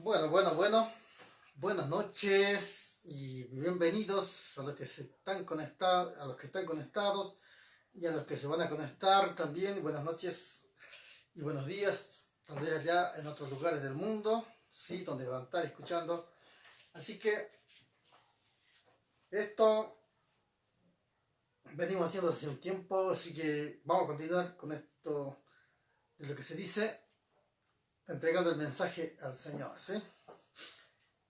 Buenas noches y bienvenidos a los que se están conectados, a los que están conectados y a los que se van a conectar también. Buenas noches y buenos días, tal vez allá en otros lugares del mundo, sí, donde van a estar escuchando. Así que esto venimos haciendo hace un tiempo, así que vamos a continuar con esto de lo que se dice, entregando el mensaje al Señor, ¿sí?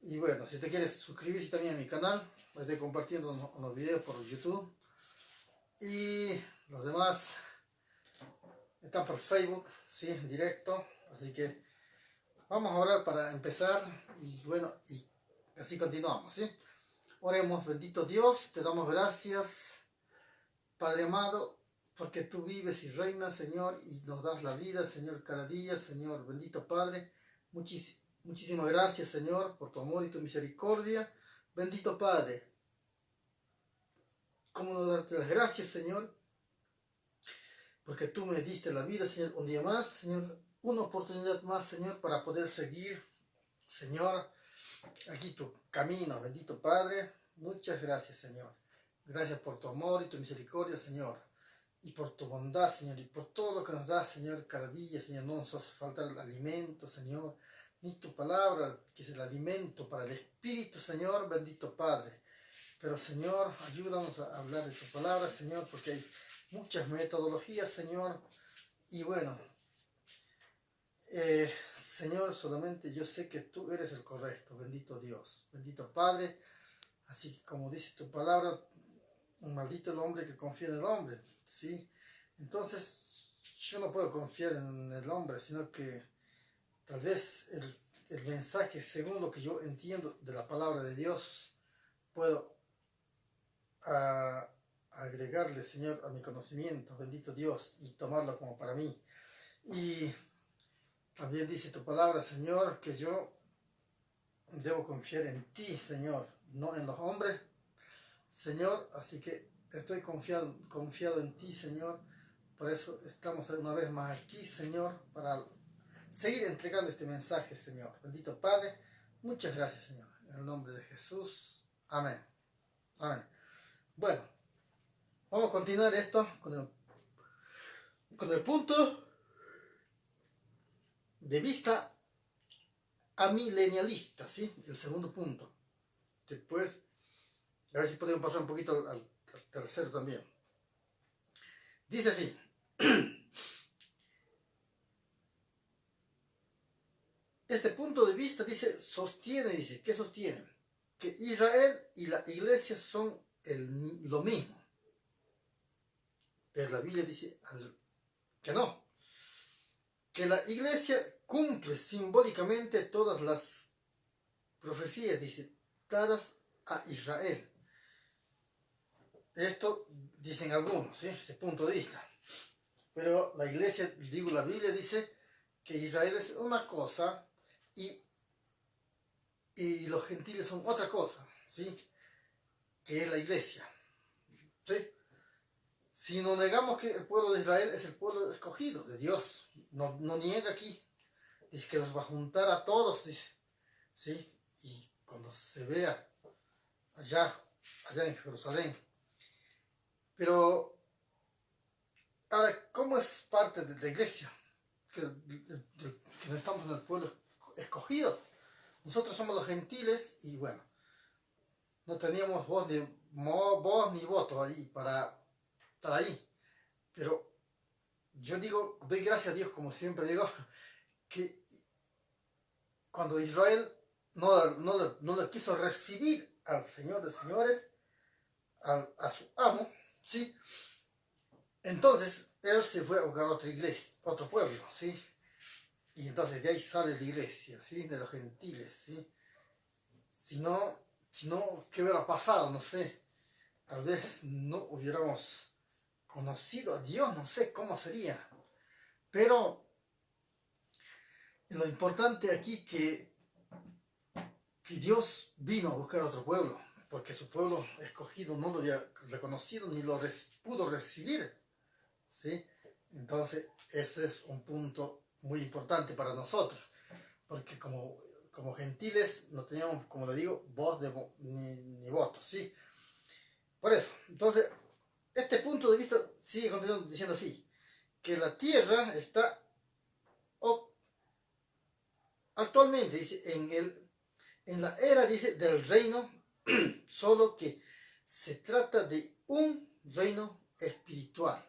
Y bueno, si te quieres suscribirse también a mi canal, estoy compartiendo unos videos por YouTube. Y los demás están por Facebook, sí, en directo. Así que vamos a orar para empezar. Y bueno, y así continuamos, ¿sí? Oremos, bendito Dios, te damos gracias, Padre amado, porque tú vives y reinas, Señor, y nos das la vida, Señor, cada día, Señor, bendito Padre. Muchísimas gracias, Señor, por tu amor y tu misericordia. Bendito Padre, ¿cómo no darte las gracias, Señor? Porque tú me diste la vida, Señor, un día más, Señor, una oportunidad más, Señor, para poder seguir, Señor, aquí tu camino, bendito Padre. Muchas gracias, Señor. Gracias por tu amor y tu misericordia, Señor. Y por tu bondad, Señor, y por todo lo que nos das, Señor, cada día, Señor. No nos hace falta el alimento, Señor, ni tu palabra, que es el alimento para el Espíritu, Señor, bendito Padre. Pero, Señor, ayúdanos a hablar de tu palabra, Señor, porque hay muchas metodologías, Señor. Y bueno, Señor, solamente yo sé que tú eres el correcto, bendito Dios, bendito Padre. Así como dice tu palabra, un maldito el hombre que confía en el hombre, ¿sí? Entonces, yo no puedo confiar en el hombre, sino que tal vez el mensaje, según lo que yo entiendo de la palabra de Dios, puedo agregarle, Señor, a mi conocimiento, bendito Dios, y tomarlo como para mí. Y también dice tu palabra, Señor, que yo debo confiar en ti, Señor, no en los hombres, Señor. Así que estoy confiado en ti, Señor. Por eso estamos una vez más aquí, Señor, para seguir entregando este mensaje, Señor. Bendito Padre, muchas gracias, Señor. En el nombre de Jesús. Amén. Amén. Bueno, vamos a continuar esto con el punto de vista amilenialista, ¿sí? El segundo punto. Después, a ver si podemos pasar un poquito al tercero también. Dice así. Este punto de vista dice, ¿qué sostiene? Que Israel y la iglesia son lo mismo. Pero la Biblia dice que no. Que la iglesia cumple simbólicamente todas las profecías, dice, dadas a Israel. Esto dicen algunos, ¿sí? Ese punto de vista. Pero la iglesia, la Biblia dice que Israel es una cosa y los gentiles son otra cosa, ¿sí? Que es la iglesia, ¿sí? Si no negamos que el pueblo de Israel es el pueblo escogido de Dios, no niega aquí, dice que los va a juntar a todos, dice, ¿sí? Y cuando se vea allá en Jerusalén. Pero, ahora, ¿cómo es parte de la iglesia? Que no estamos en el pueblo escogido. Nosotros somos los gentiles y bueno, no teníamos voz ni voto ahí para estar ahí. Pero yo digo, doy gracias a Dios, como siempre digo, que cuando Israel no le quiso recibir al Señor de señores, a su amo, ¿sí? Entonces él se fue a buscar otra iglesia, otro pueblo, ¿sí? Y entonces de ahí sale la iglesia, ¿sí? De los gentiles, ¿sí? Si no, ¿qué hubiera pasado? No sé. Tal vez no hubiéramos conocido a Dios, no sé cómo sería. Pero lo importante aquí que Dios vino a buscar a otro pueblo, porque su pueblo escogido no lo había reconocido ni lo pudo recibir, ¿sí? Entonces ese es un punto muy importante para nosotros, porque como como gentiles no teníamos, como le digo, voz ni voto, ¿sí? Por eso, entonces, este punto de vista sigue continuando diciendo así, que la tierra está actualmente, dice, en la era, dice, del reino, solo que se trata de un reino espiritual.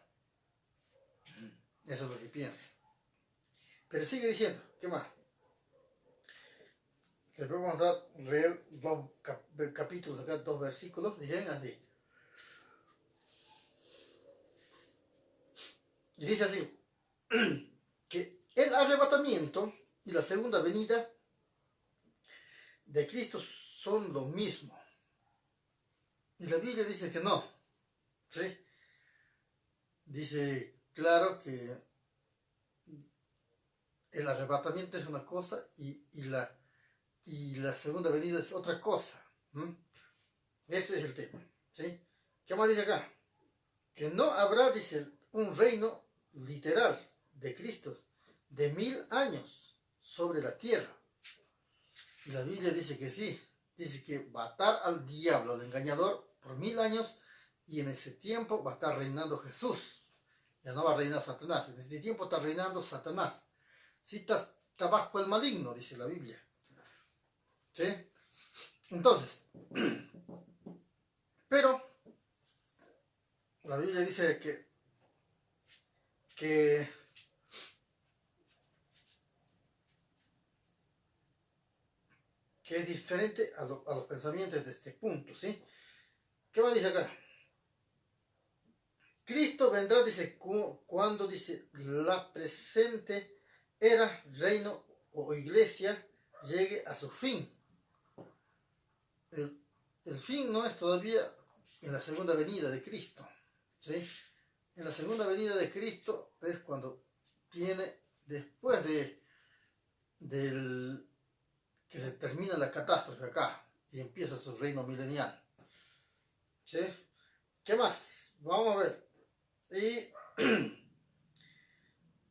Eso es lo que piensa. Pero sigue diciendo, ¿qué más? Después vamos a leer dos capítulos, acá dos versículos, dicen así. Y dice así, que el arrebatamiento y la segunda venida de Cristo son lo mismo. Y la Biblia dice que no, ¿sí? Dice, claro que el arrebatamiento es una cosa y la segunda venida es otra cosa. Ese es el tema, ¿sí? ¿Qué más dice acá? Que no habrá, dice, un reino literal de Cristo de 1000 años sobre la tierra. Y la Biblia dice que sí, dice que va a estar al diablo, al engañador, por 1000 años, y en ese tiempo va a estar reinando Jesús. Ya no va a reinar Satanás, en ese tiempo está reinando Satanás. Sí, está bajo el maligno, dice la Biblia. ¿Sí? Entonces, pero la Biblia dice que es diferente a los pensamientos de este punto, ¿sí? ¿Qué más dice acá? Cristo vendrá, dice, cuando, dice, la presente era, reino o iglesia llegue a su fin. El fin no es todavía en la segunda venida de Cristo, ¿sí? En la segunda venida de Cristo es cuando viene después del que se termina la catástrofe acá y empieza su reino milenial, ¿sí? ¿Qué más? Vamos a ver. Y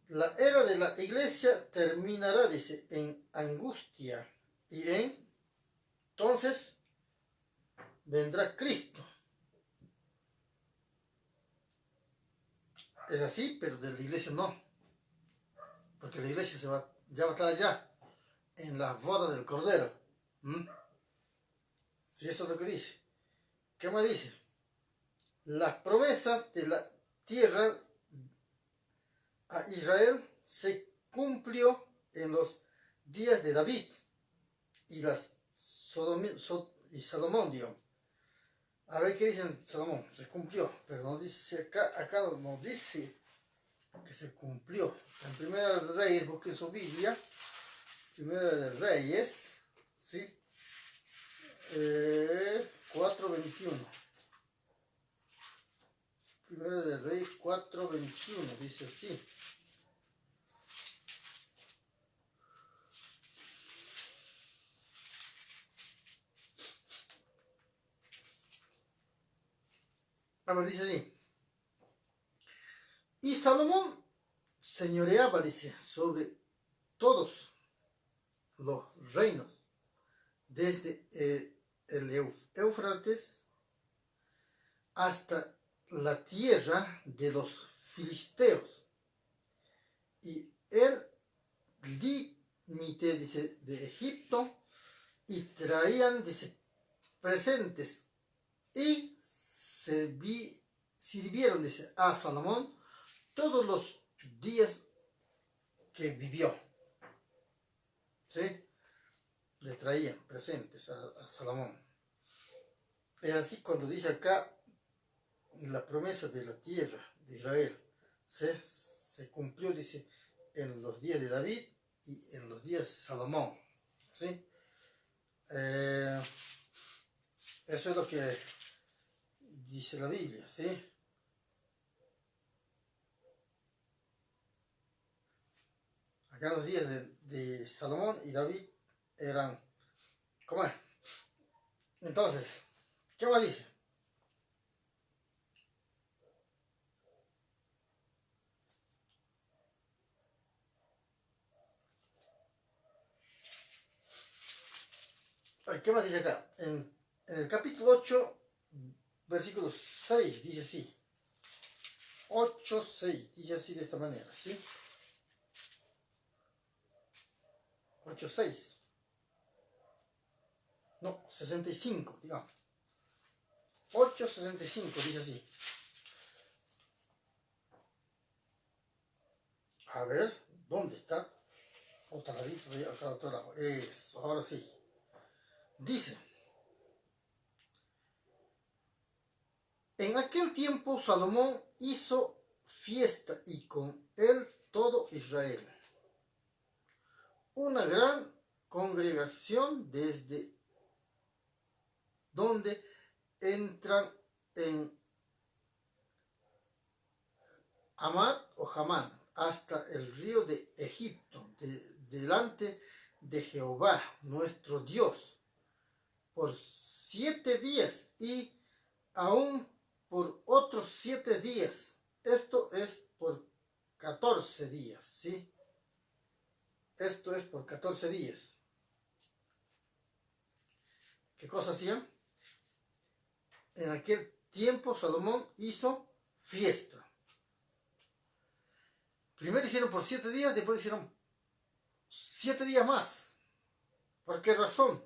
la era de la iglesia terminará, dice, en angustia y entonces vendrá Cristo. Es así, pero de la iglesia no, porque la iglesia ya va a estar allá, en las bodas del Cordero. Si eso es lo que dice. ¿Qué más dice? Las promesas de la tierra a Israel se cumplió en los días de David y Salomón, digamos. A ver qué dicen Salomón, se cumplió, pero no dice acá no dice que se cumplió. En Primera de Reyes, busquen su Biblia, Primera de Reyes, ¿sí? 4:21. Primera de Reyes 4:21, dice así. A ver, dice así. Y Salomón señoreaba, dice, sobre todos los reinos, desde el Éufrates hasta la tierra de los filisteos. Y el límite, dice, de Egipto, y traían, dice, presentes y sirvieron, dice, a Salomón todos los días que vivió. ¿Sí? Le traían presentes a Salomón. Es así cuando dice acá la promesa de la tierra de Israel se cumplió, dice, en los días de David y en los días de Salomón. ¿Sí? Eso es lo que dice la Biblia, ¿sí? Acá los días de Salomón y David eran, ¿cómo es? Entonces, ¿qué más dice? ¿Qué más dice acá? En el capítulo 8, versículo 6, dice así. 8:6, dice así de esta manera, ¿sí? 8:6. No, 65, digamos. 8:65, dice así. A ver, ¿dónde está? Otra ladito, acá al otro lado. Eso, ahora sí. Dice: en aquel tiempo Salomón hizo fiesta y con él todo Israel. Una gran congregación desde donde entran en Hamad o Hamán hasta el río de Egipto, delante de Jehová, nuestro Dios, por 7 días y aún por otros 7 días. Esto es por 14 días, ¿sí? Esto es por 14 días. ¿Qué cosa hacían? En aquel tiempo Salomón hizo fiesta. Primero hicieron por 7 días, después hicieron 7 días más. ¿Por qué razón?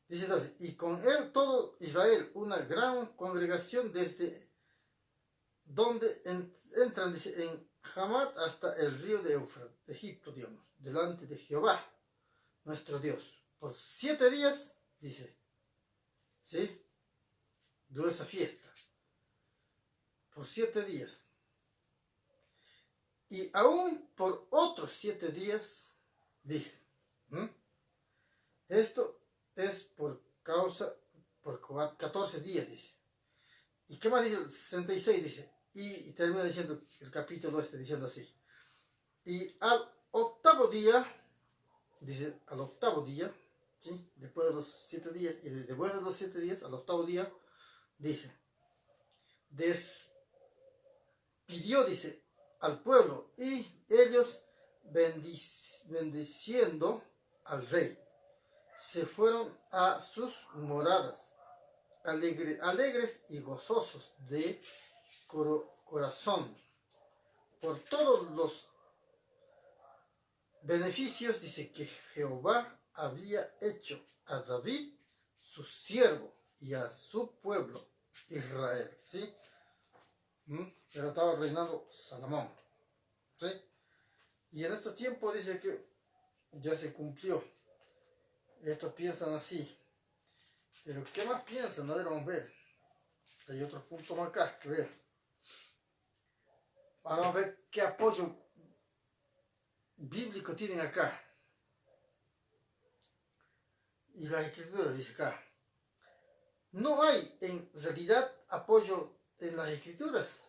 Dice entonces: y con él todo Israel, una gran congregación desde donde entran, dice, en Hamad hasta el río de Egipto, digamos, delante de Jehová, nuestro Dios. Por 7 días, dice, ¿sí? Duró esa fiesta. Por 7 días. Y aún por otros 7 días, dice. Esto es por 14 días, dice. ¿Y qué más dice? El 66 dice. Y termina diciendo el capítulo diciendo así. Y al octavo día, dice, al octavo día, ¿sí? Después de los 7 días, y después de los 7 días, al octavo día, dice, despidió, dice, al pueblo, y ellos bendiciendo al rey, se fueron a sus moradas, alegres y gozosos de corazón, por todos los beneficios, dice, que Jehová había hecho a David, su siervo, y a su pueblo Israel, ¿sí? Pero estaba reinando Salomón, ¿sí? Y en estos tiempos dice que ya se cumplió. Estos piensan así. Pero ¿qué más piensan? A ver, vamos a ver. Hay otro punto más acá que ver. Ahora vamos a ver qué apoyo bíblico tienen acá. Y las escrituras, dice acá. No hay en realidad apoyo en las escrituras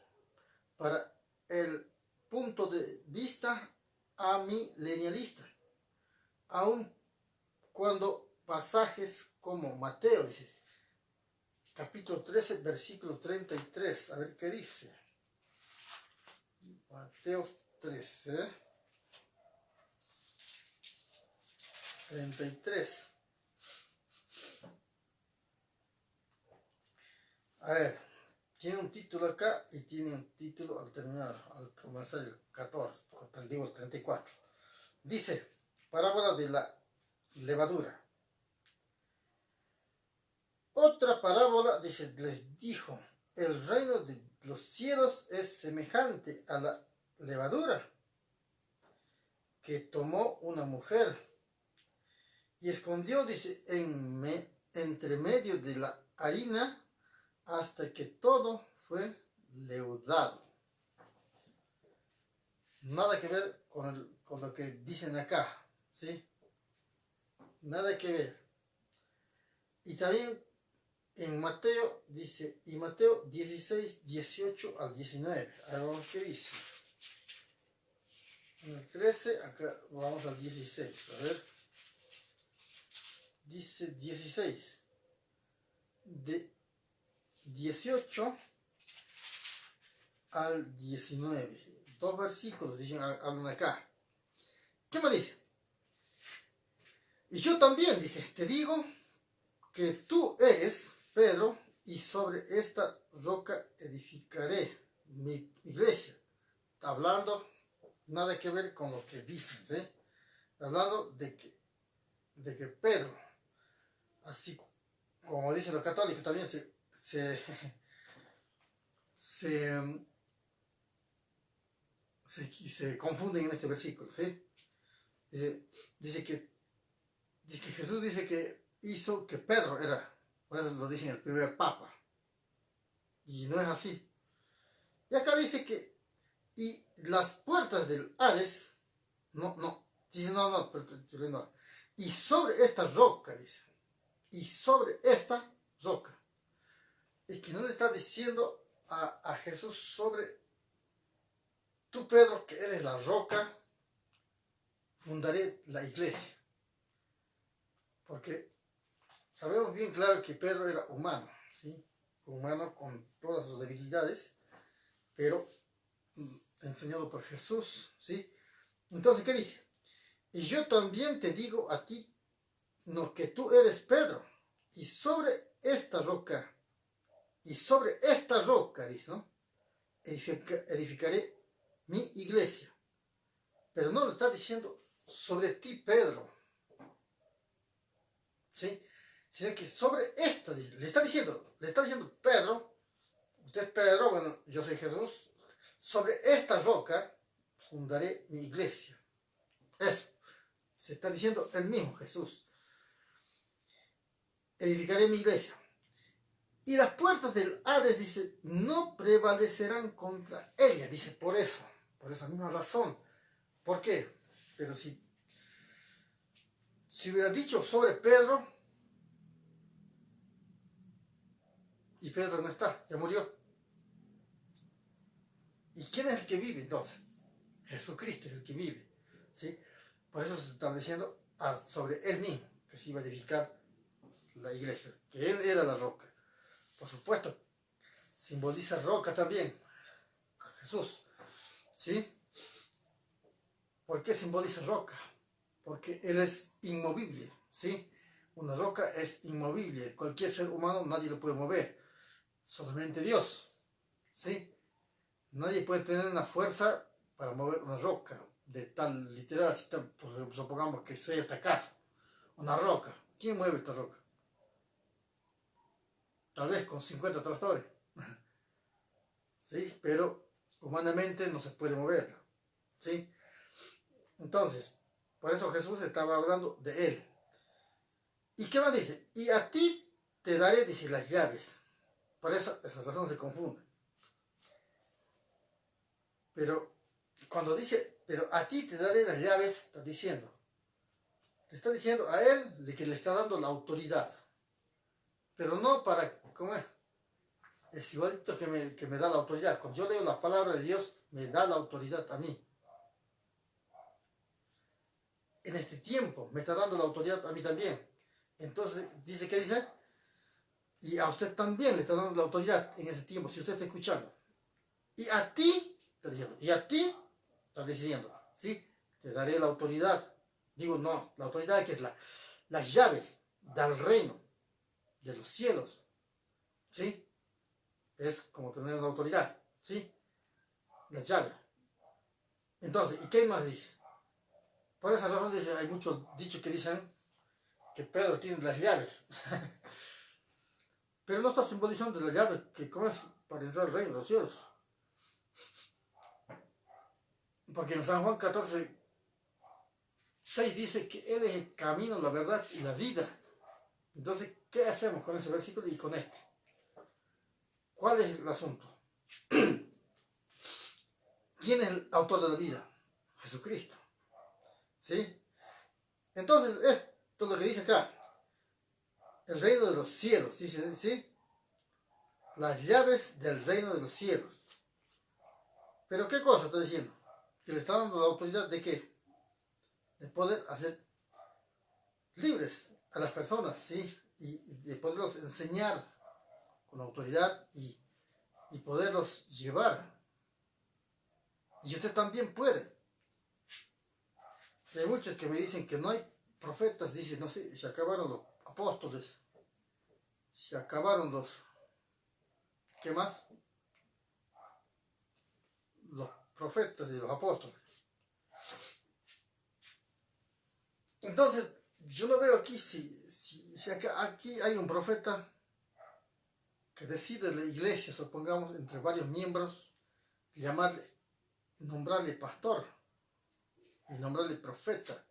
para el punto de vista amilenialista. Aun cuando pasajes como Mateo, dice, capítulo 13, versículo 33, a ver qué dice. Mateo 13, 33. A ver, tiene un título acá y tiene un título al terminar, al comenzar el 14, digo el 34. Dice, parábola de la levadura. Otra parábola, dice, les dijo, el reino de los cielos es semejante a la levadura que tomó una mujer y escondió, dice, entre medio de la harina hasta que todo fue leudado. Nada que ver con lo que dicen acá, ¿sí? Nada que ver. Y también en Mateo dice, y Mateo 16, 18 al 19. A ver, vamos, ¿qué dice? En el 13, acá vamos al 16. A ver. Dice 16. De 18 al 19. 2 versículos dicen, hablan acá. ¿Qué me dice? Y yo también, dice, te digo que tú eres Pedro, y sobre esta roca edificaré mi iglesia. Está hablando, nada que ver con lo que dicen, ¿sí? Está hablando de que Pedro, así como dicen los católicos, también se confunden en este versículo, ¿sí? Dice que Jesús dice que hizo que Pedro era, por eso lo dicen el primer papa, y no es así. Y acá dice que, y las puertas del Hades, dice pero no, y sobre esta roca, dice, y sobre esta roca, es que no le está diciendo a Jesús sobre, tú Pedro, que eres la roca, fundaré la iglesia. Porque sabemos bien claro que Pedro era humano, ¿sí? Humano con todas sus debilidades, pero enseñado por Jesús, ¿sí? Entonces, ¿qué dice? Y yo también te digo a ti, no, que tú eres Pedro, y sobre esta roca, dice, ¿no? Edificaré mi iglesia. Pero no le está diciendo sobre ti, Pedro, ¿sí? Sino que sobre esta, le está diciendo Pedro, usted es Pedro, bueno, yo soy Jesús, sobre esta roca fundaré mi iglesia. Eso, se está diciendo el mismo Jesús. Edificaré mi iglesia. Y las puertas del Hades, dice, no prevalecerán contra ella, dice, por esa misma razón. ¿Por qué? Pero si hubiera dicho sobre Pedro, y Pedro no está, ya murió. ¿Y quién es el que vive entonces? Jesucristo es el que vive, ¿sí? Por eso se está diciendo sobre él mismo, que se iba a edificar la iglesia, que él era la roca. Por supuesto, simboliza roca también, Jesús, ¿sí? ¿Por qué simboliza roca? Porque él es inmovible, ¿sí? Una roca es inmovible, cualquier ser humano nadie lo puede mover, solamente Dios, ¿sí? Nadie puede tener una fuerza para mover una roca de tal literal, si supongamos que sea esta casa, una roca. ¿Quién mueve esta roca? Tal vez con 50 tractores, ¿sí? Pero humanamente no se puede moverla, ¿sí? Entonces, por eso Jesús estaba hablando de él. ¿Y qué más dice? Y a ti te daré, dice, las llaves. Por eso esa razón se confunde. Pero cuando dice, pero a ti te daré las llaves, le está diciendo a él de que le está dando la autoridad. Pero no para, ¿cómo es? Es igualito que me da la autoridad. Cuando yo leo la palabra de Dios, me da la autoridad a mí. En este tiempo me está dando la autoridad a mí también. Entonces, dice, ¿qué dice? Y a usted también le está dando la autoridad en ese tiempo, si usted está escuchando. Y a ti, está diciendo, y a ti, está diciendo, ¿sí? Te daré la autoridad. Digo, no, la autoridad que es las llaves del reino, de los cielos, ¿sí? Es como tener una autoridad, ¿sí? Las llaves. Entonces, ¿y qué más dice? Por esa razón dice, hay muchos dichos que dicen que Pedro tiene las llaves. Pero no está simbolizando las llaves, que ¿cómo es? Para entrar al reino de los cielos. Porque en San Juan 14, 6 dice que Él es el camino, la verdad y la vida. Entonces, ¿qué hacemos con ese versículo y con este? ¿Cuál es el asunto? ¿Quién es el autor de la vida? Jesucristo. ¿Sí? Entonces, esto es lo que dice acá. El reino de los cielos, dice, ¿sí? Las llaves del reino de los cielos. ¿Pero qué cosa está diciendo? Que le está dando la autoridad de qué? De poder hacer libres a las personas, ¿sí? Y de poderlos enseñar con autoridad y poderlos llevar. Y usted también puede. Y hay muchos que me dicen que no hay profetas, dice, no sé, se acabaron los apóstoles, se acabaron los, ¿qué más? Los profetas y los apóstoles. Entonces, yo lo veo aquí, si aquí hay un profeta que decide la iglesia, supongamos, entre varios miembros, nombrarle pastor y nombrarle profeta.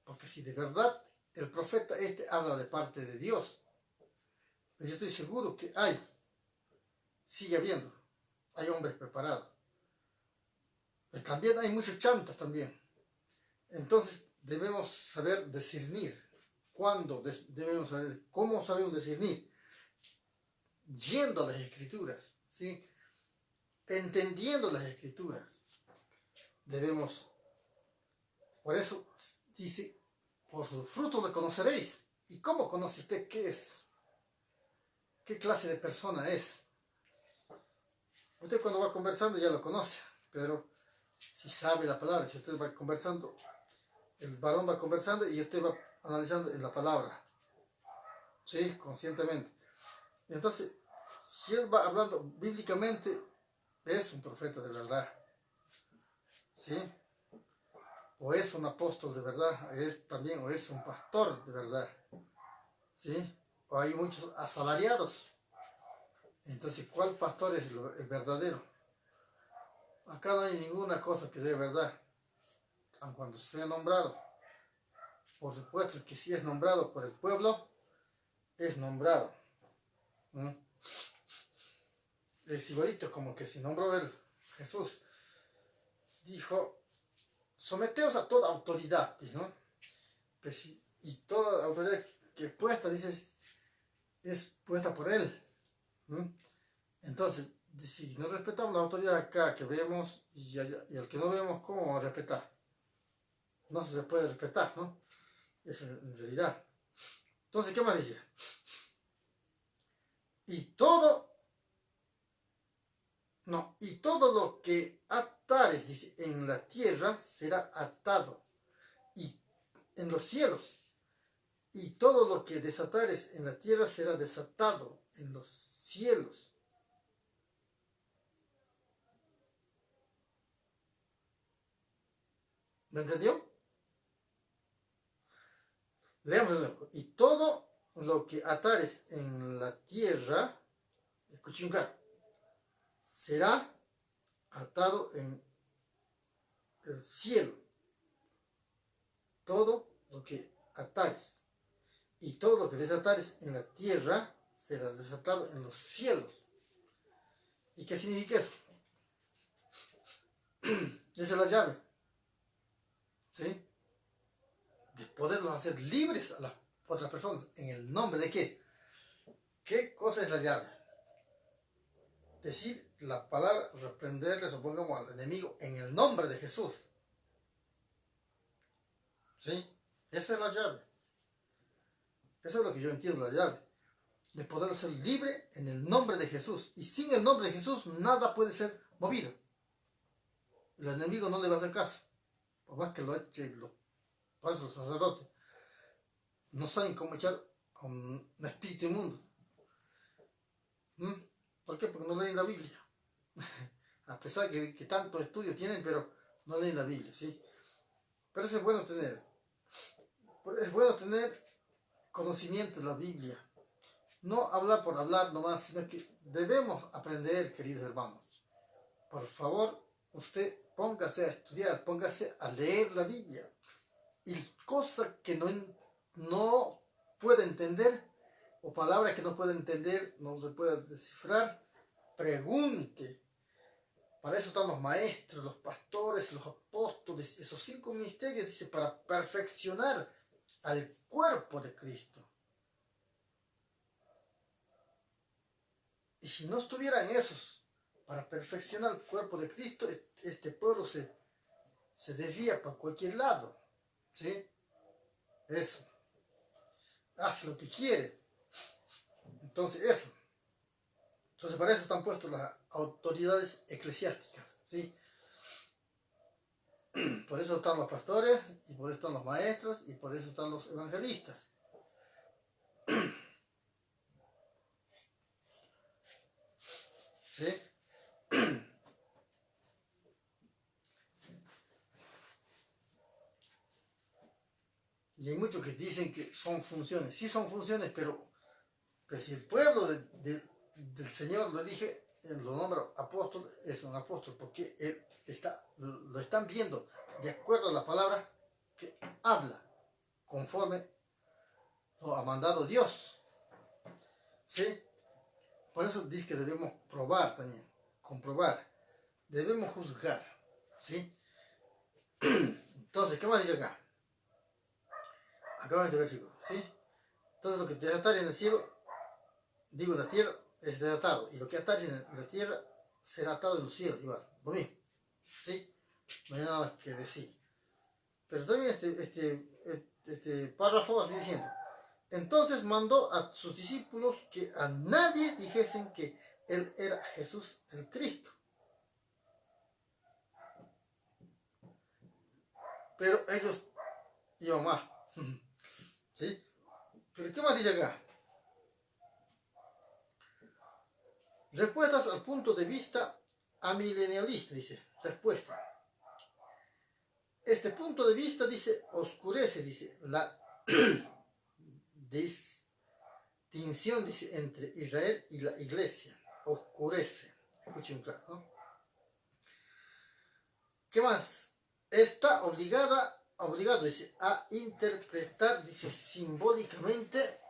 Porque si de verdad el profeta habla de parte de Dios, pero yo estoy seguro que sigue habiendo, hay hombres preparados. Pero también hay muchos chantas también. Entonces debemos saber discernir. Debemos saber cómo sabemos discernir? Yendo a las escrituras, ¿sí? Entendiendo las escrituras. Por eso dice, por sus frutos le conoceréis. ¿Y cómo conoce usted qué es? ¿Qué clase de persona es? Usted cuando va conversando ya lo conoce, pero si sabe la palabra, si usted va conversando, el varón va conversando y usted va analizando en la palabra, ¿sí? Conscientemente. Entonces, si él va hablando bíblicamente, es un profeta de verdad, ¿sí? O es un apóstol de verdad, o es un pastor de verdad, ¿sí? O hay muchos asalariados. Entonces, ¿cuál pastor es el verdadero? Acá no hay ninguna cosa que sea verdad, aun cuando sea nombrado. Por supuesto que si es nombrado por el pueblo, es nombrado. ¿Mm? Es igualito como que si nombró él, Jesús, dijo, someteos a toda autoridad, dice, ¿no? Pues, y toda autoridad que es puesta, dices, es puesta por él. ¿Mm? Entonces, si no respetamos la autoridad acá que vemos y al que no vemos, ¿cómo vamos a respetar? No se puede respetar, ¿no? Eso en realidad. Entonces, ¿qué más dice? Y todo lo que atares, dice, en la tierra será atado, y en los cielos. Y todo lo que desatares en la tierra será desatado en los cielos. ¿Me entendió? Leamos de nuevo. Y todo lo que atares en la tierra, escuchen acá, será atado en el cielo. Todo lo que atares. Y todo lo que desatares en la tierra será desatado en los cielos. ¿Y qué significa eso? Esa es la llave, ¿sí? De poderlos hacer libres a las otras personas. ¿En el nombre de qué? ¿Qué cosa es la llave? Decir la palabra, reprenderle, supongamos, al enemigo en el nombre de Jesús. ¿Sí? Esa es la llave. Eso es lo que yo entiendo, la llave. De poder ser libre en el nombre de Jesús. Y sin el nombre de Jesús nada puede ser movido. El enemigo no le va a hacer caso. Por más que lo eche los sacerdotes. No saben cómo echar a un espíritu inmundo. ¿Por qué? Porque no leen la Biblia. A pesar que tanto estudio tienen, pero no leen la Biblia, ¿sí? Pero eso es bueno tener. Es bueno tener conocimiento de la Biblia. No hablar por hablar nomás, sino que debemos aprender, queridos hermanos. Por favor, usted póngase a estudiar, póngase a leer la Biblia. Y cosas que no puede entender, o palabras que no puede entender, no se puede descifrar, pregunte. Para eso están los maestros, los pastores, los apóstoles, esos 5 ministerios, dice, para perfeccionar al cuerpo de Cristo. Y si no estuvieran esos para perfeccionar el cuerpo de Cristo, este pueblo se desvía para cualquier lado, ¿sí? Eso. Hace lo que quiere. Entonces, eso. Entonces, para eso están puestas las autoridades eclesiásticas, ¿sí? Por eso están los pastores, y por eso están los maestros, y por eso están los evangelistas. ¿Sí? Y hay muchos que dicen que son funciones. Sí son funciones, pero si el pueblo del Señor lo elige, lo nombra apóstol, es un apóstol, porque él lo están viendo de acuerdo a la palabra que habla, conforme lo ha mandado Dios. ¿Sí? Por eso dice que debemos probar también, comprobar, debemos juzgar. ¿Sí? Entonces, ¿qué más dice acá? Acaba este versículo. ¿Sí? Entonces, lo que te atar en el cielo, digo en la tierra, es desatado, y lo que atar en la tierra será atado en los cielos, igual, lo mismo. ¿Sí? No hay nada que decir. Pero también este párrafo así diciendo: entonces mandó a sus discípulos que a nadie dijesen que él era Jesús el Cristo. Pero ellos iban más. ¿Sí? Pero ¿qué más dice acá? Respuestas al punto de vista amilenialista, dice. Respuesta. Este punto de vista, dice, oscurece, dice, la distinción, dice, entre Israel y la iglesia. Oscurece. Escuchen claro, ¿no? ¿Qué más? Está obligado, dice, a interpretar, dice, simbólicamente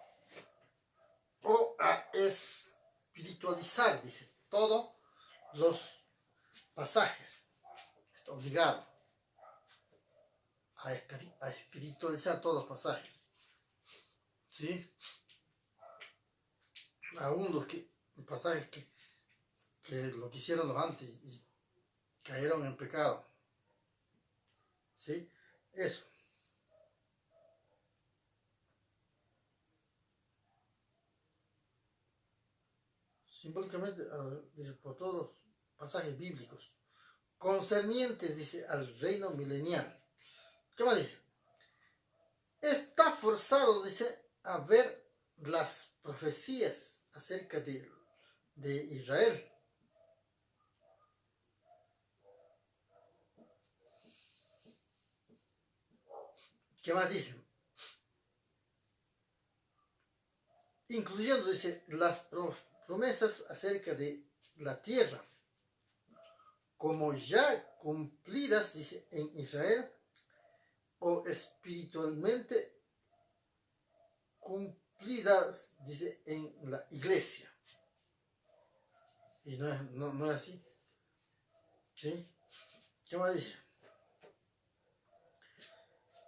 o a espiritualizar, dice, todos los pasajes. Está obligado a espiritualizar todos los pasajes. ¿Sí? Aún los pasajes que lo que hicieron los antes y cayeron en pecado. ¿Sí? Eso. Simbólicamente, dice, por todos los pasajes bíblicos concernientes, dice, al reino milenial. ¿Qué más dice? Está forzado, dice, a ver las profecías acerca de Israel. ¿Qué más dice? Incluyendo, dice, las promesas acerca de la tierra, como ya cumplidas, dice, en Israel, o espiritualmente cumplidas, dice, en la iglesia. Y no es así. ¿Sí? ¿Qué más dice?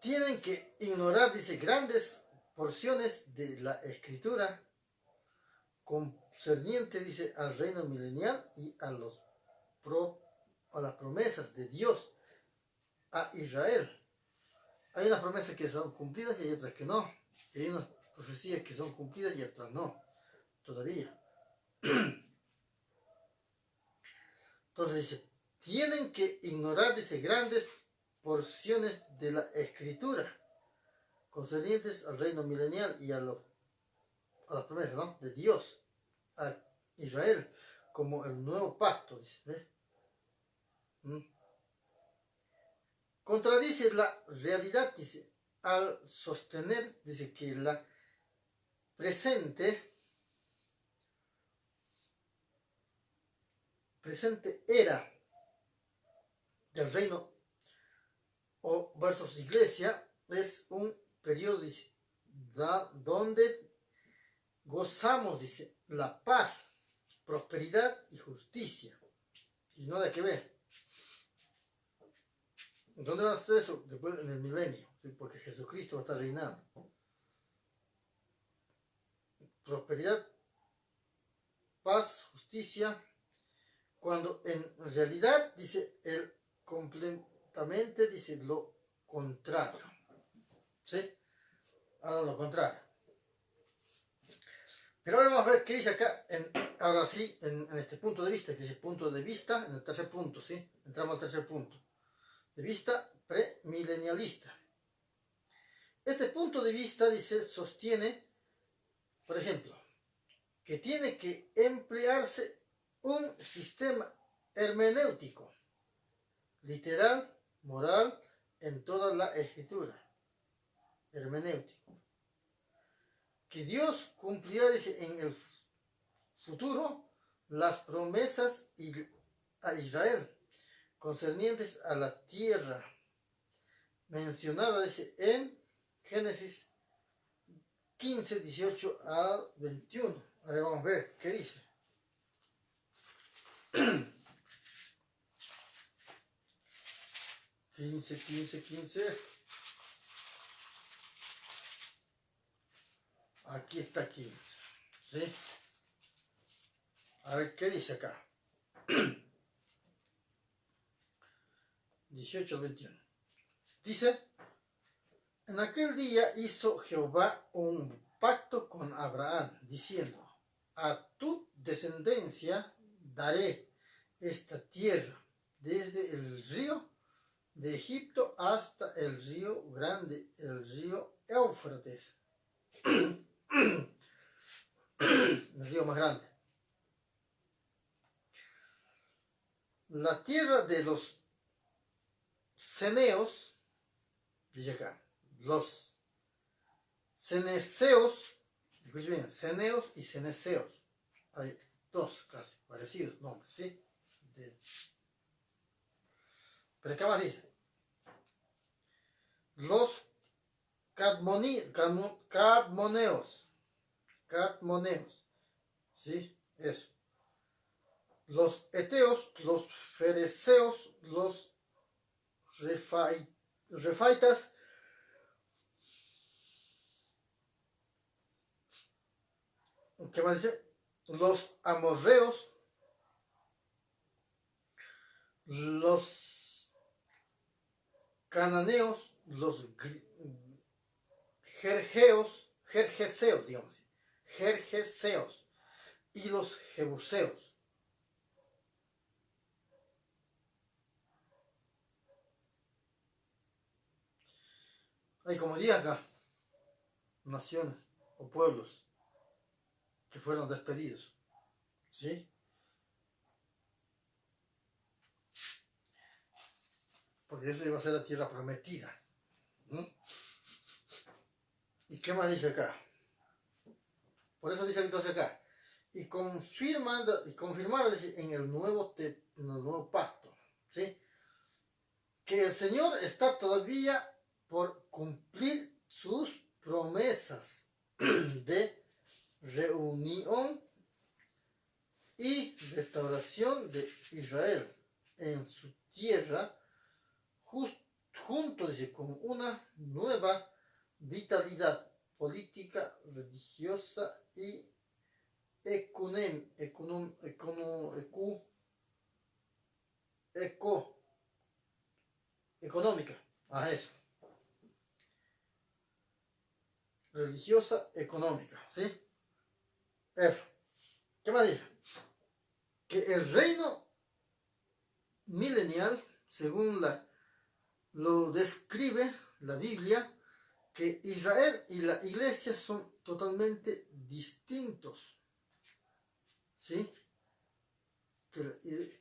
Tienen que ignorar, dice, grandes porciones de la escritura concerniente, dice, al reino milenial y a las promesas de Dios a Israel. Hay unas promesas que son cumplidas y hay otras que no. Y hay unas profecías que son cumplidas y otras no, todavía. Entonces dice, tienen que ignorar, dice, grandes porciones de la escritura concernientes al reino milenial y a las promesas, ¿no?, de Dios a Israel, como el nuevo pacto, dice. ¿Ves? Contradice la realidad, dice, al sostener, dice, que la presente era del reino o versus iglesia es un periodo, dice, donde gozamos, dice, la paz, prosperidad y justicia. Y nada que ver. ¿Dónde va a ser eso? Después en el milenio, ¿sí? Porque Jesucristo va a estar reinando. Prosperidad, paz, justicia, cuando en realidad, dice, él completamente dice lo contrario. ¿Sí? Lo contrario. Pero ahora vamos a ver qué dice acá, ahora sí, en este punto de vista, que es el punto de vista, en el tercer punto, ¿sí? Entramos al tercer punto. de vista premilenialista. Este punto de vista, dice, sostiene, por ejemplo, que tiene que emplearse un sistema hermenéutico, literal, moral, en toda la escritura. Hermenéutico. Que Dios cumplirá, dice, en el futuro las promesas a Israel concernientes a la tierra mencionada, dice, en Génesis 15, 18 al 21. A ver, vamos a ver qué dice. Quince. Aquí está 15. ¿Sí? A ver qué dice acá. 18 al 21. Dice: en aquel día hizo Jehová un pacto con Abraham, diciendo: a tu descendencia daré esta tierra, desde el río de Egipto hasta el río grande, el río Éufrates, el río más grande. La tierra de los ceneos, dice acá, los ceneseos, escuchen bien, ceneos y ceneseos, hay dos casi parecidos nombres, ¿sí? Pero acá más dice, los cadmoneos, ¿sí? Eso. Los eteos, los fereceos, los refaitas, ¿qué más dice? Los amorreos, los cananeos, los jerjeseos, digamos, jerjeseos y los jebuseos. Hay como 10 acá, naciones o pueblos que fueron despedidos, ¿sí? Porque eso iba a ser la tierra prometida. ¿Y qué más dice acá? Por eso dice entonces acá, y confirmada en el nuevo pacto, ¿sí? Que el Señor está todavía por cumplir sus promesas de reunión y restauración de Israel en su tierra, junto, dice, con una nueva vitalidad política, religiosa y económica. Eso. Religiosa, económica, ¿sí? Eso. ¿Qué más dice? Que el reino milenial, según lo describe la Biblia, que Israel y la iglesia son totalmente distintos, ¿sí? Que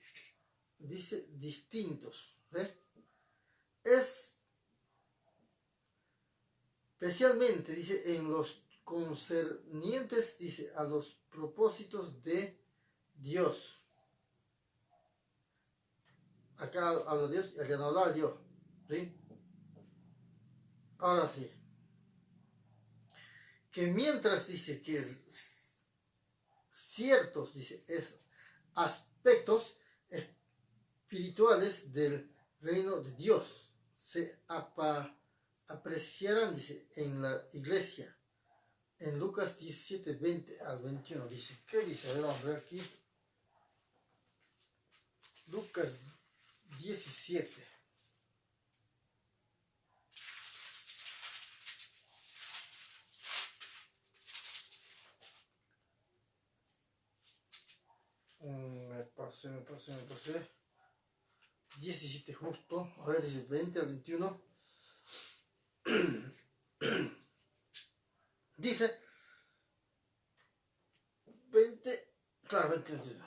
dice distintos, ¿eh? Es especialmente, dice, en los concernientes, dice, a los propósitos de Dios. Acá habla de Dios y allá no habla de Dios, ¿sí? Ahora sí. Que mientras dice que ciertos, dice, esos aspectos espirituales del reino de Dios se apreciarán, dice, en la iglesia. En Lucas 17, 20 al 21 dice, ¿qué dice? A ver, vamos a ver aquí. Lucas 17. Me pasé. 17 justo, a ver, dice 20 al 21. Dice 20, claro, 20 al 21.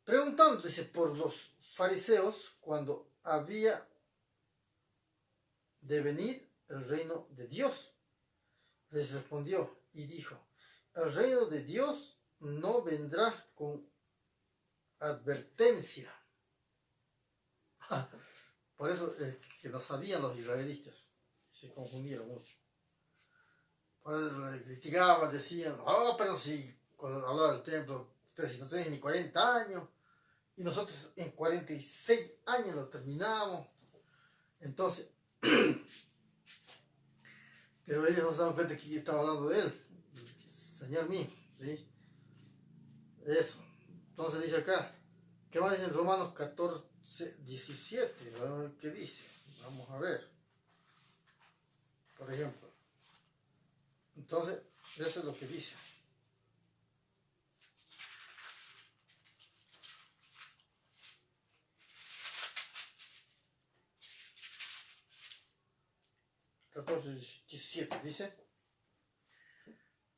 Preguntando, dice, por los fariseos cuando había de venir el reino de Dios. Les respondió y dijo, el reino de Dios no vendrá con advertencia. Por eso que no sabían los israelitas, se confundieron mucho. Por eso le criticaban, decían, pero si, cuando hablaba del templo, pero si no tenés ni 40 años, y nosotros en 46 años lo terminamos. Entonces, pero ellos no se dan cuenta que estaba hablando de él, Señor mío, ¿sí? Eso. Entonces dice acá, ¿qué más dice en Romanos 14, 17? Vamos a ver qué dice. Vamos a ver. Por ejemplo. Entonces, eso es lo que dice. Catorce, 17 dice.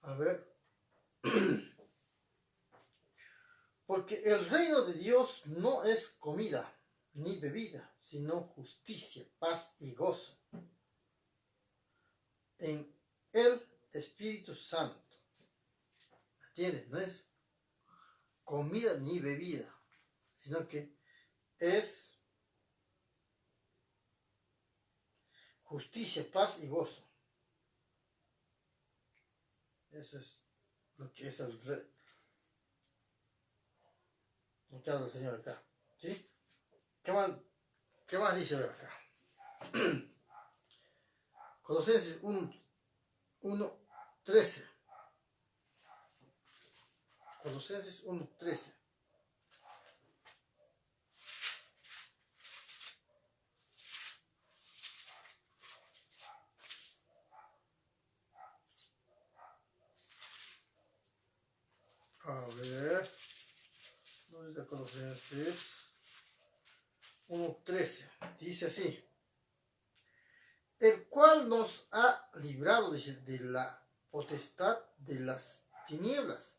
A ver. Porque el reino de Dios no es comida ni bebida, sino justicia, paz y gozo en el Espíritu Santo. ¿Entiendes? No es comida ni bebida, sino que es justicia, paz y gozo. Eso es lo que es el rey, lo que habla el Señor acá. ¿Sí? ¿Qué más dice acá? Colosenses 1, 13. Colosenses 1, 13. A ver. ¿Dónde está Colosenses 1, 13? Dice así. El cual nos ha librado, dice, de la potestad de las tinieblas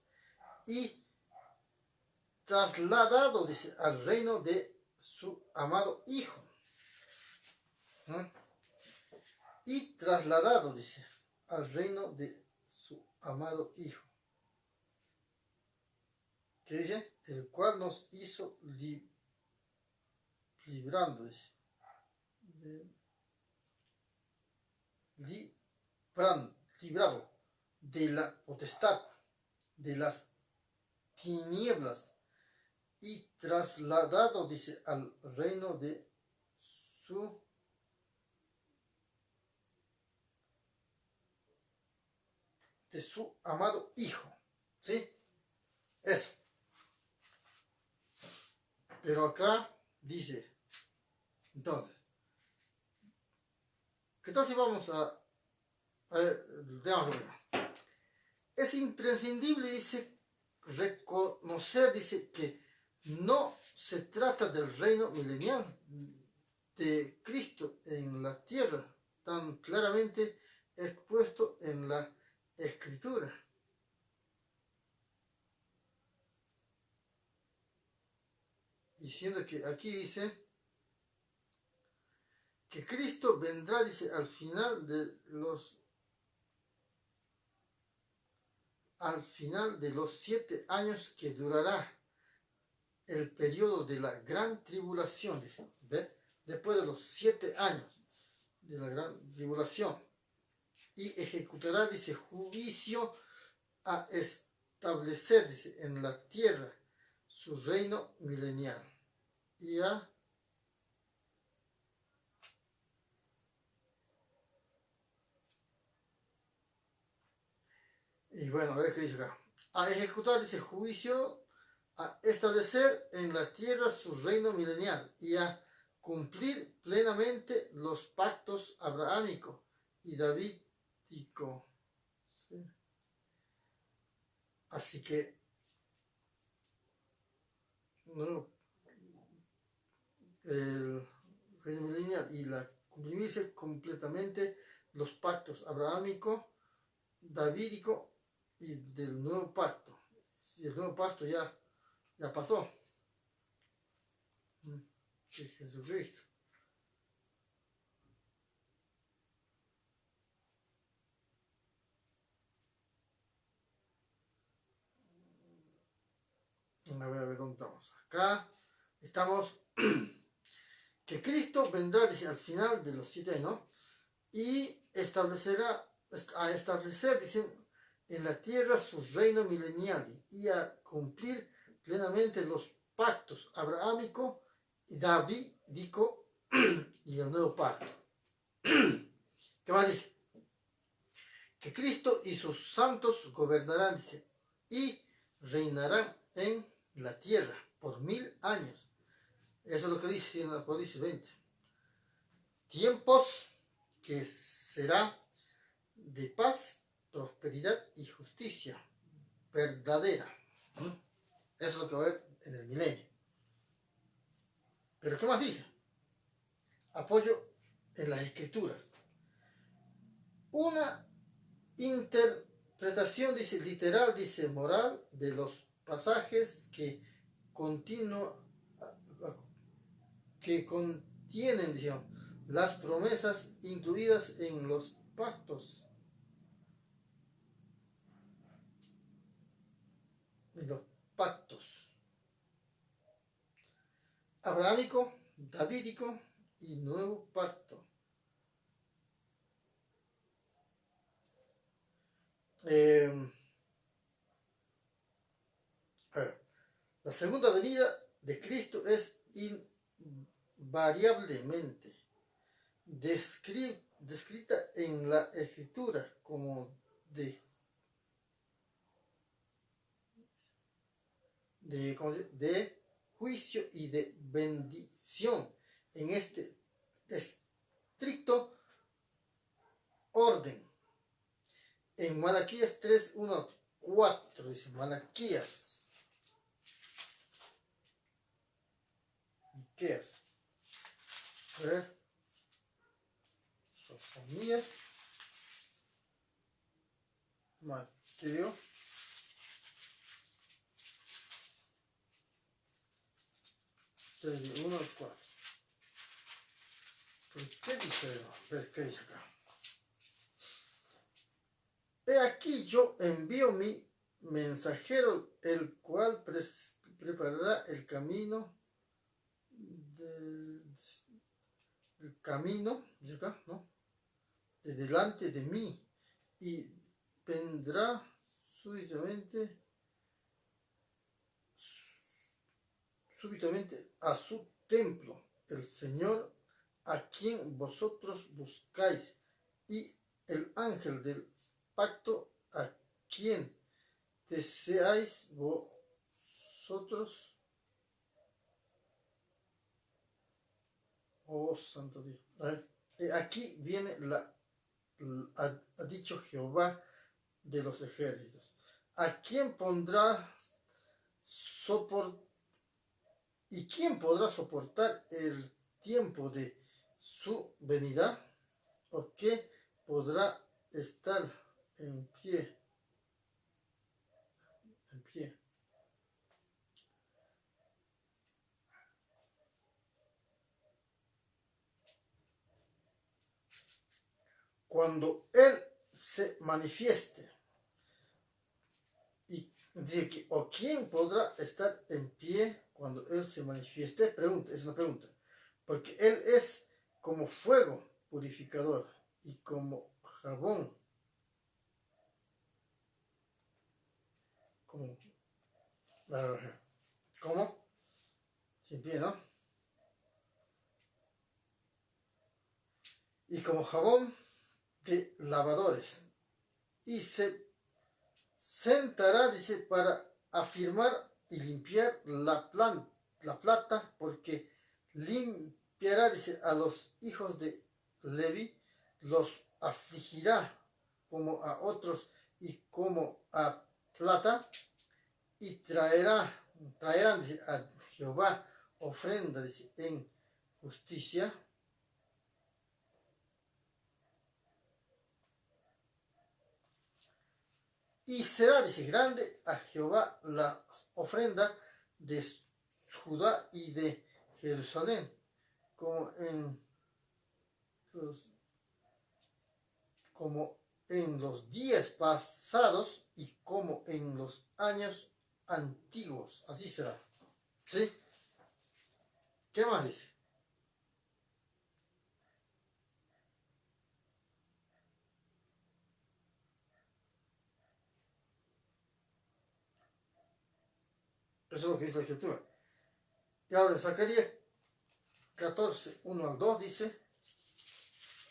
y trasladado, dice, al reino de su amado Hijo. Y trasladado, dice, al reino de su amado Hijo. ¿Qué dice? El cual nos hizo librando, dice. Librado de la potestad de las tinieblas y trasladado, dice, al reino de su amado Hijo. ¿Sí? Eso. Pero acá dice, entonces, ¿qué tal si vamos a ver, es imprescindible, dice, reconocer, dice, que no se trata del reino milenial de Cristo en la tierra, tan claramente expuesto en la Escritura. Diciendo que aquí dice que Cristo vendrá, dice, al final de los 7 años que durará el periodo de la gran tribulación, dice, ¿ve? Después de los 7 años de la gran tribulación, y ejecutará, dice, juicio a establecer, dice, en la tierra su reino milenial. Y bueno, a ver qué dice acá. A ejecutar, dice, juicio, a establecer en la tierra su reino milenial y a cumplir plenamente los pactos abrahámico y davídico. ¿Sí? Así que, no, el reino milenial y cumplirse completamente los pactos abrahámico, davídico y del nuevo pacto. Y el nuevo pacto ya pasó. Es Jesucristo. A ver, ¿dónde estamos? Acá estamos. Que Cristo vendrá, dice, al final de los 7 años, ¿no? Y establecer, dice, en la tierra su reino milenial y a cumplir plenamente los pactos abrahámico y davídico y el nuevo pacto. ¿Qué más dice? Que Cristo y sus santos gobernarán, dice, y reinarán en la tierra por 1000 años. Eso es lo que dice en Apocalipsis 20. Tiempos que será de paz, prosperidad y justicia verdadera. Eso es lo que va a haber en el milenio. Pero ¿qué más dice? Apoyo en las escrituras. Una interpretación, dice, literal, dice, moral de los pasajes que contienen, digamos, las promesas incluidas en los pactos. Abrahámico, davídico y nuevo pacto. La segunda venida de Cristo es invariablemente descrita en la Escritura como de juicio y de bendición en este estricto orden. En Malaquías 3:1-4 dice Malaquías. A ver. Sofonías. Mateo. De 1 al 4. ¿Por qué dice? A ver, ¿qué dice acá? He aquí yo envío mi mensajero, el cual preparará el camino ¿de acá? ¿No? De delante de mí, y vendrá súbitamente a su templo el Señor a quien vosotros buscáis, y el ángel del pacto a quien deseáis vosotros. Oh santo Dios. Aquí viene ha dicho Jehová de los ejércitos. ¿A quién pondrá ¿Y quién podrá soportar el tiempo de su venida? ¿O qué podrá estar en pie? Cuando Él se manifieste. Y dice que, ¿o quién podrá estar en pie cuando Él se manifieste? Pregunta, es una pregunta. Porque Él es como fuego purificador y como jabón. ¿Cómo? Sin pie, ¿no? Y como jabón de lavadores. Y se sentará, dice, para afirmar y limpiar la plata, porque limpiará, dice, a los hijos de Leví, los afligirá como a otros y como a plata, y traerán, dice, a Jehová ofrenda, dice, en justicia. Y será, dice, grande a Jehová la ofrenda de Judá y de Jerusalén, como en los días pasados y como en los años antiguos. Así será. ¿Sí? ¿Qué más dice? Eso es lo que dice la Escritura. Y ahora en Zacarías 14, 1 al 2 dice,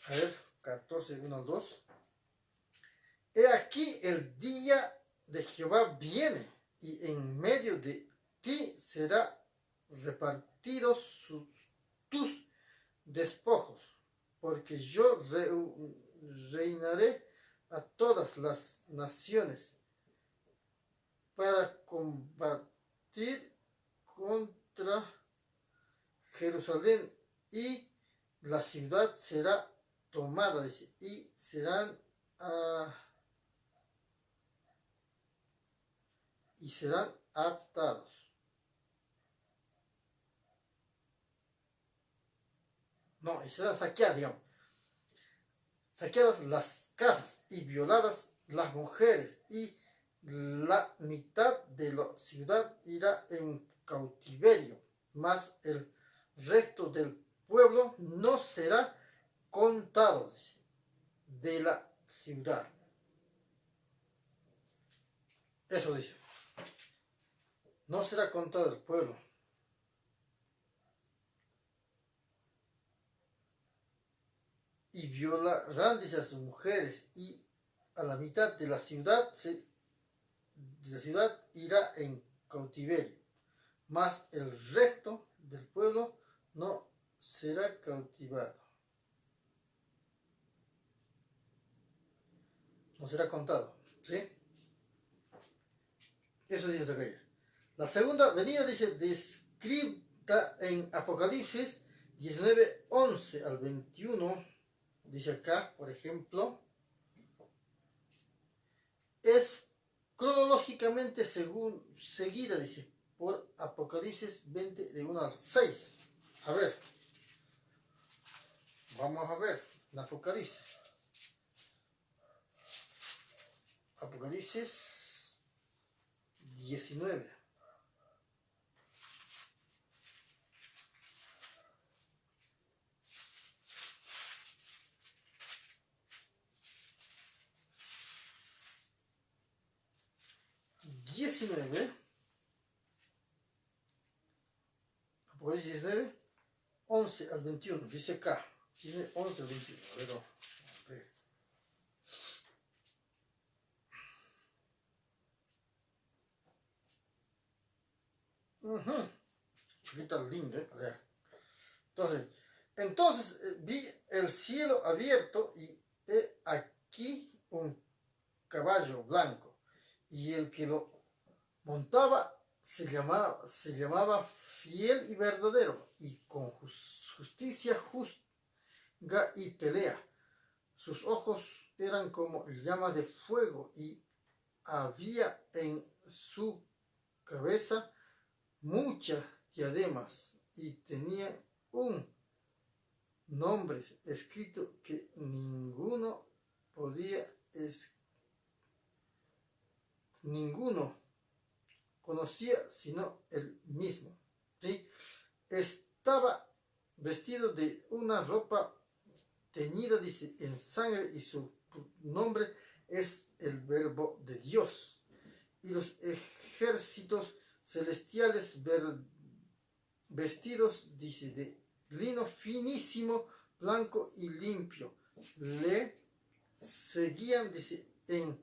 a ver, 14, 1 al 2. He aquí el día de Jehová viene, y en medio de ti será repartidos tus despojos, porque yo reinaré a todas las naciones para combatir contra Jerusalén, y la ciudad será tomada, dice, y serán atados. No, y serán saqueadas, digamos. Saqueadas las casas y violadas las mujeres, y la mitad de la ciudad irá en cautiverio, mas el resto del pueblo no será contado, dice, de la ciudad. Eso dice. No será contado el pueblo. Y violarán, dice, a sus mujeres, y a la mitad de la ciudad irá en cautiverio, mas el resto del pueblo no será cautivado. No será contado. ¿Sí? Eso dice Zacarías. La segunda venida, dice, descrita en Apocalipsis 19, 11 al 21, dice acá, por ejemplo, es cronológicamente seguida, dice, por Apocalipsis 20, de 1 al 6. A ver, vamos a ver en Apocalipsis. Apocalipsis 19. Apocalipsis 19, 11 al 21, dice acá, 11 al 21, a ver. Ahorita lindo, a ver. Entonces vi el cielo abierto, y he aquí un caballo blanco, y el que lo montaba se llamaba fiel y verdadero, y con justicia juzga y pelea. Sus ojos eran como llamas de fuego, y había en su cabeza muchas diademas, y tenía un nombre escrito que ninguno conocía sino él mismo. ¿Sí? Estaba vestido de una ropa teñida, dice, en sangre, y su nombre es el Verbo de Dios. Y los ejércitos celestiales vestidos, dice, de lino finísimo, blanco y limpio, le seguían, dice, en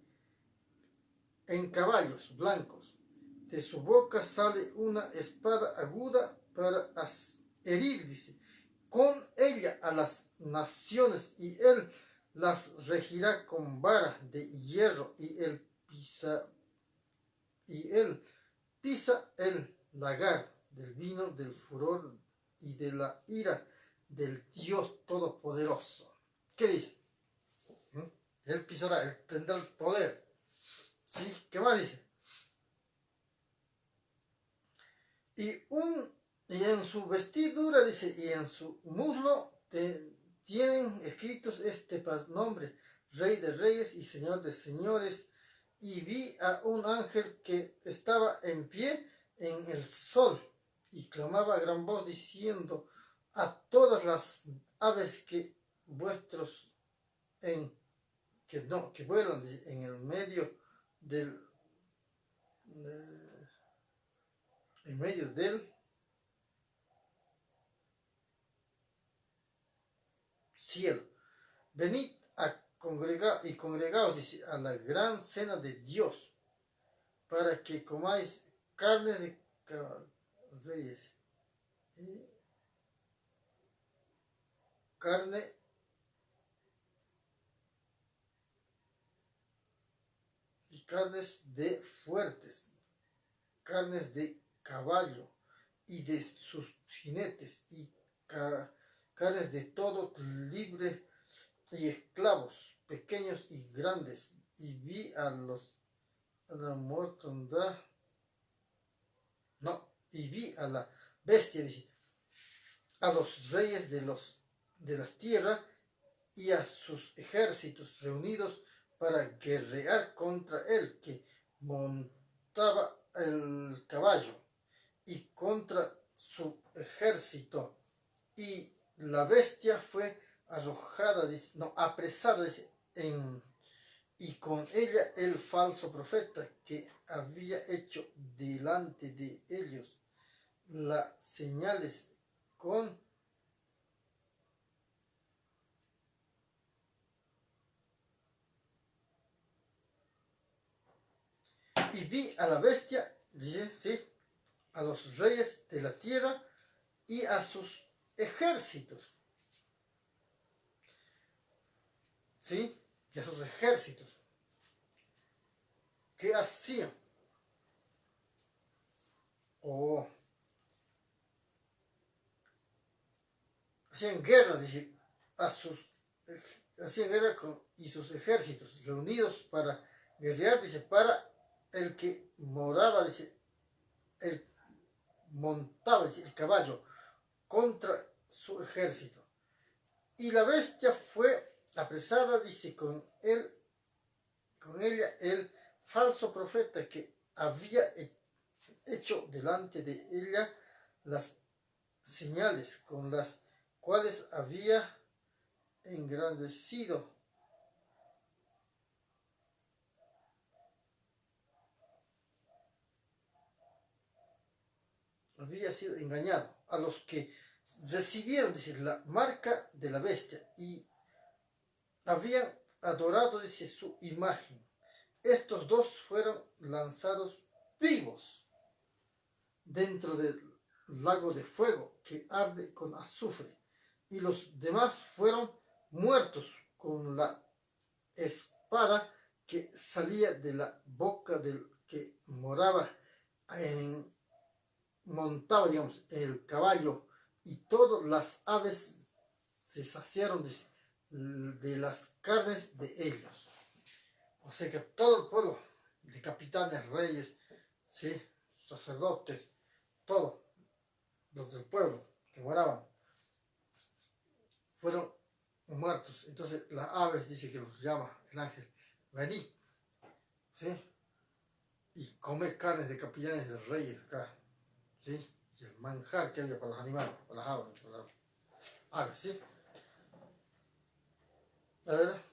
caballos blancos. De su boca sale una espada aguda para herir, dice, con ella a las naciones, y él las regirá con vara de hierro, y él pisa el lagar del vino del furor y de la ira del Dios Todopoderoso. ¿Qué dice? Él pisará, él tendrá el poder. ¿Sí? ¿Qué más dice? Y en su vestidura, dice, y en su muslo tienen escritos este nombre: Rey de Reyes y Señor de Señores. Y vi a un ángel que estaba en pie en el sol y clamaba a gran voz diciendo a todas las aves que vuestros que vuelan en el medio del cielo: venid a congregar y congregaos, dice, a la gran cena de Dios, para que comáis carne de reyes y carnes de fuertes, carnes de caballo y de sus jinetes, y carnes de todo libre y esclavos, pequeños y grandes. Y vi a la mortandad, y vi a la bestia, dice, a los reyes de la tierra y a sus ejércitos reunidos para guerrear contra él que montaba el caballo, y contra su ejército. Y la bestia fue arrojada, apresada, dice, y con ella el falso profeta que había hecho delante de ellos las señales y vi a la bestia, dice, ¿sí?, a los reyes de la tierra y a sus ejércitos, ¿sí?, y a sus ejércitos. ¿Qué hacían? Hacían guerra, dice, hacían guerra y sus ejércitos reunidos para guerrear, dice, para el que moraba, dice, montaba, dice, el caballo contra su ejército. Y la bestia fue apresada, dice, con ella el falso profeta que había hecho delante de ella las señales con las cuales había engrandecido había sido engañado a los que recibieron, dice, la marca de la bestia y habían adorado, dice, su imagen. Estos dos fueron lanzados vivos dentro del lago de fuego que arde con azufre, y los demás fueron muertos con la espada que salía de la boca del que montaba, digamos, el caballo, y todas las aves se saciaron de las carnes de ellos. O sea que todo el pueblo, de capitanes, reyes, ¿sí?, sacerdotes, todos los del pueblo que moraban, fueron muertos. Entonces las aves, dice que los llama el ángel: venid, ¿sí?, y comer carnes de capitanes, de reyes acá, ¿sí?, y el manjar que había para los animales, para las aves, ¿sí? A ver.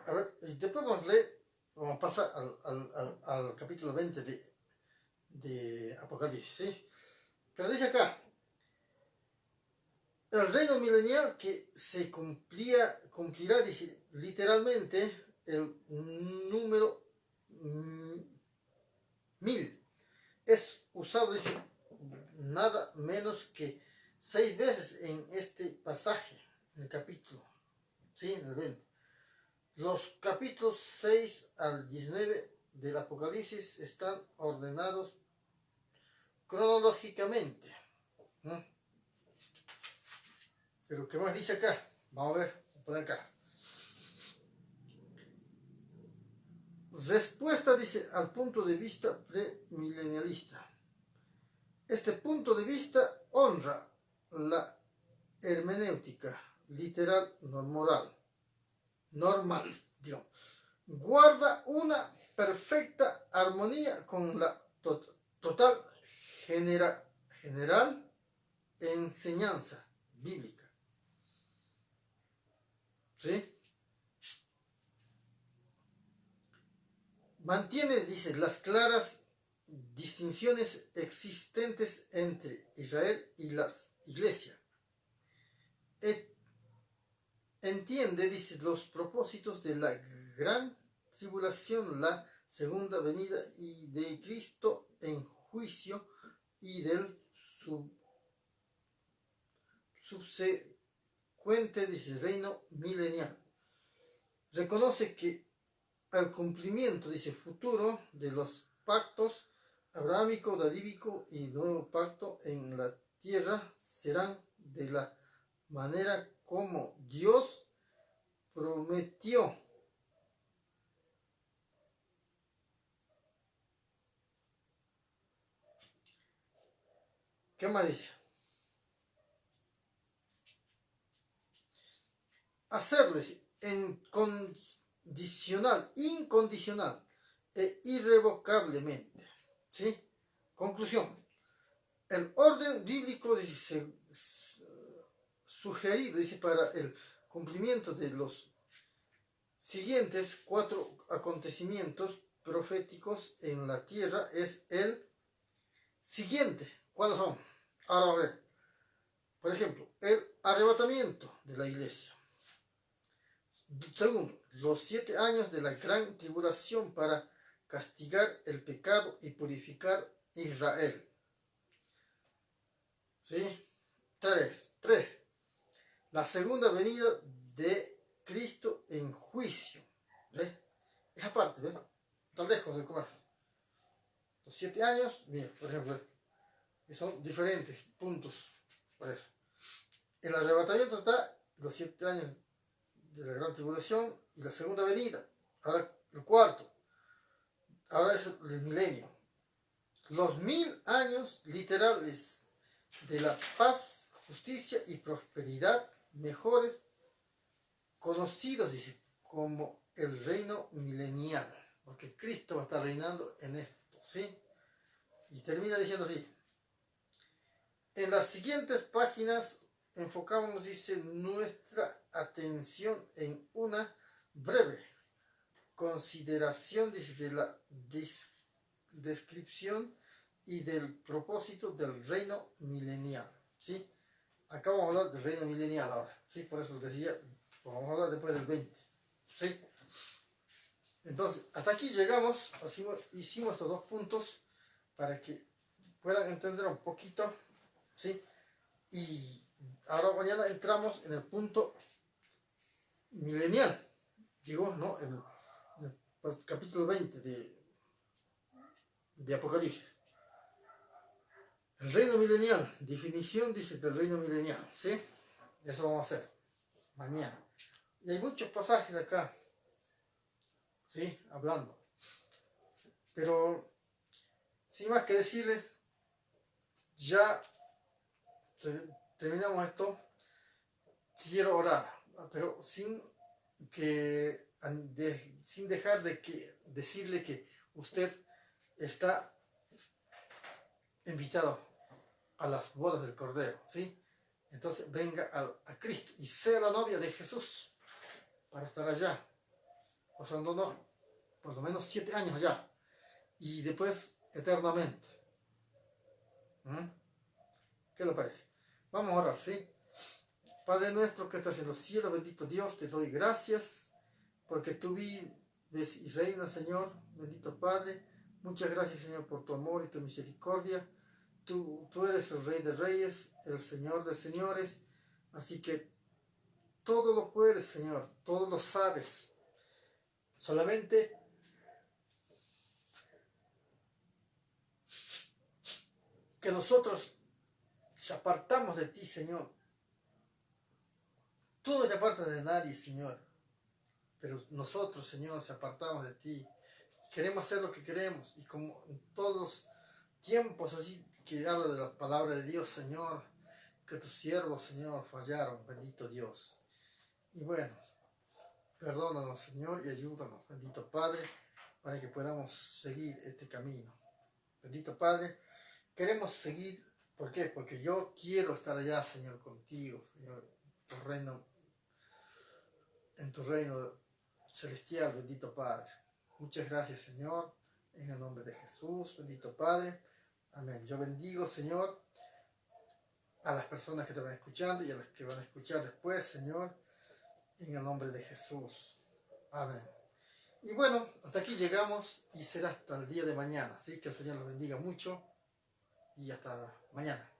A ver, y después vamos a pasar al capítulo 20 de Apocalipsis, ¿sí? Pero dice acá: el reino milenial que se cumplirá, dice, literalmente el número 1000. Es usado, dice, nada menos que 6 veces en este pasaje, en el capítulo, ¿sí? En el 20. Los capítulos 6 al 19 del Apocalipsis están ordenados cronológicamente. ¿No? Pero ¿qué más dice acá? Vamos a ver, voy a poner acá. Respuesta, dice, al punto de vista premilenialista. Este punto de vista honra la hermenéutica literal normal, digamos. Guarda una perfecta armonía con la total general enseñanza bíblica. ¿Sí? Mantiene, dice, las claras distinciones existentes entre Israel y las iglesias. Entiende, dice, los propósitos de la gran tribulación, la segunda venida y de Cristo en juicio y del subsecuente, dice, reino milenial. Reconoce que el cumplimiento, dice, futuro de los pactos abrahámico, davídico y nuevo pacto en la tierra serán de la manera como Dios prometió. ¿Qué más dice? Hacerlo incondicional e irrevocablemente. ¿Sí? Conclusión. El orden bíblico dice, sugerido, dice, para el cumplimiento de los siguientes 4 acontecimientos proféticos en la tierra es el siguiente. ¿Cuáles son? Ahora a ver. Por ejemplo, el arrebatamiento de la iglesia. Segundo, los 7 años de la gran tribulación para castigar el pecado y purificar Israel. ¿Sí? 3. La segunda venida de Cristo en juicio. ¿Ve? Esa parte, ¿ve? Tan lejos de comer. Los 7 años, mira, por ejemplo, son diferentes puntos. Por eso. El arrebatamiento está los 7 años de la gran tribulación y la segunda venida. Ahora el cuarto. Ahora es el milenio. Los 1000 años literales de la paz, justicia y prosperidad mejores conocidos, dice, como el reino milenial. Porque Cristo va a estar reinando en esto, ¿sí? Y termina diciendo así. En las siguientes páginas enfocamos, dice, nuestra atención en una breve consideración, dice, de la descripción y del propósito del reino milenial, ¿sí? Acá vamos a hablar del reino milenial ahora, ¿sí? Por eso decía, vamos a hablar después del 20, ¿sí? Entonces, hasta aquí llegamos, así hicimos estos 2 puntos para que puedan entender un poquito, ¿sí? Y ahora mañana entramos en el punto milenial, digo, ¿no? En el capítulo 20 de Apocalipsis. El reino milenial, definición, dice, del reino milenial, ¿sí? Eso vamos a hacer mañana. Y hay muchos pasajes acá, ¿sí? Hablando. Pero, sin más que decirles, ya terminamos esto. Quiero orar, pero sin dejar de decirle que usted está invitado a las bodas del Cordero, ¿sí? Entonces venga a Cristo y sea la novia de Jesús para estar allá, pasándonos por lo menos 7 años allá y después eternamente. ¿Qué le parece? Vamos a orar, ¿sí? Padre nuestro que estás en los cielos, bendito Dios, te doy gracias porque tú vives y reinas, Señor, bendito Padre. Muchas gracias, Señor, por tu amor y tu misericordia. Tú eres el Rey de Reyes, el Señor de Señores, así que todo lo puedes, Señor, todo lo sabes. Solamente que nosotros se apartamos de ti, Señor. Tú no te apartas de nadie, Señor. Pero nosotros, Señor, se apartamos de ti. Queremos hacer lo que queremos. Y como en todos los tiempos así que habla de la palabra de Dios, Señor, que tus siervos, Señor, fallaron, bendito Dios. Y bueno, perdónanos, Señor, y ayúdanos, bendito Padre, para que podamos seguir este camino. Bendito Padre, queremos seguir. ¿Por qué? Porque yo quiero estar allá, Señor, contigo, Señor, en tu reino celestial, bendito Padre. Muchas gracias, Señor, en el nombre de Jesús, bendito Padre. Amén. Yo bendigo, Señor, a las personas que te van escuchando y a las que van a escuchar después, Señor, en el nombre de Jesús. Amén. Y bueno, hasta aquí llegamos y será hasta el día de mañana. Así que el Señor los bendiga mucho y hasta mañana.